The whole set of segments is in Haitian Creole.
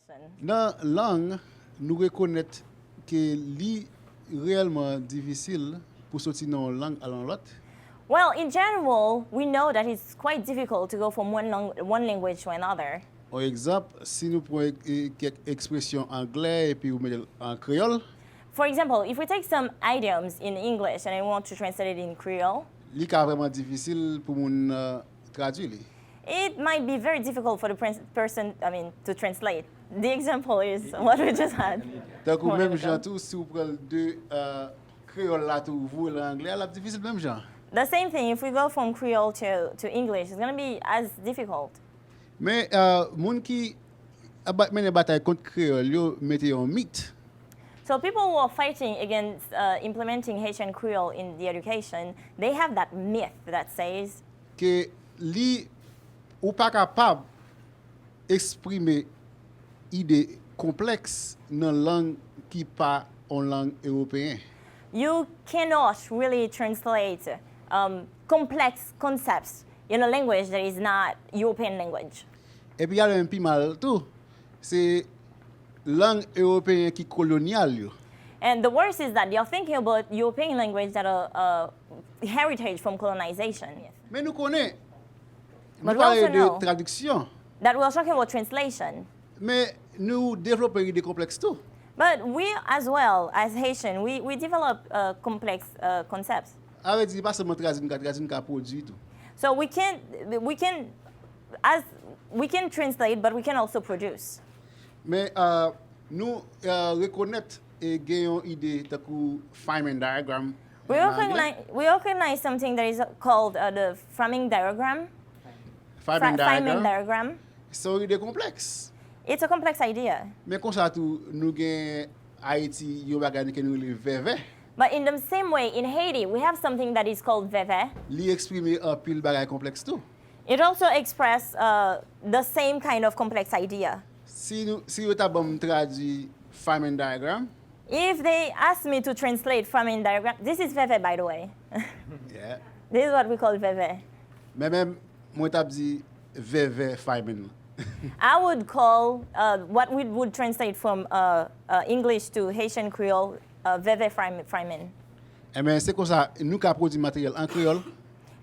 Dans la langue, nous reconnaissons que c'est réellement difficile pour sortir dans une langue à l'autre. Well, in general, we know that it's quite difficult to go from one language to another. Par exemple, si nous prenons quelques expressions anglaises et puis vous mettez en créole, For example, if we take some idioms in English and I want to translate it in Creole, c'est vraiment difficile pour nous traduire. it might be very difficult for the person, to translate. The example is what we just had. Donc, même genre, tout, si vous prenez deux créoles là, tout, vous l'anglais, c'est difficile même genre. The same thing, if we go from Creole to English, it's going to be as difficult. Mais gens qui mènent bataille contre créole, yo mettez un mythe. So people who are fighting against implementing Haitian Creole in the education, they have that myth that says Que li ou pas capable exprimer idée complexe dans langue qui pas en langue européenne. you cannot really translate complex concepts in a language that is not European language. Et puis il y a un peu mal tout. C'est langue européenne qui coloniale yo. And the worst is that you're thinking about European language that are heritage from colonization. Mais nous connaissons. But Nous we also parlons know de traduction. that we are talking about translation. Mais nous développons des complexes tout. But we as well, as Haitian, we develop complex concepts. Avec dit pas seulement traduire produit tout. So we can translate, but we can also produce. Mais nous reconnaître et gagnons idée de Feynman diagram. We recognize something that is called the Framing diagram. Feynman Feynman diagram. diagram. C'est une idée complexe. It's a complex idea. Mais comme ça tout nous gagnons Haïti yo bagay que nous le VV. But in the same way, in Haiti, we have something that is called VEVE. Li exprimer un pile bagay complexe tout. It also expresses the same kind of complex idea. Si vous avez traduit Feynman diagram, If they ask me to translate Framing diagram, this is VEVE, by the way. yeah. This is what we call VEVE. Mais même moi t'ai dit VV Feynman. I would call what we would translate from English to Haitian Creole VEVE Framing. Eh bien, c'est comme ça nous avons produit matériel en créole.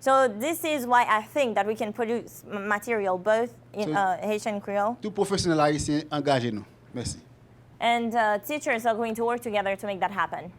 So this is why I think that we can produce material both in Haitian Creole. Tout professionnel haïtien engagez nous. Merci. And teachers are going to work together to make that happen.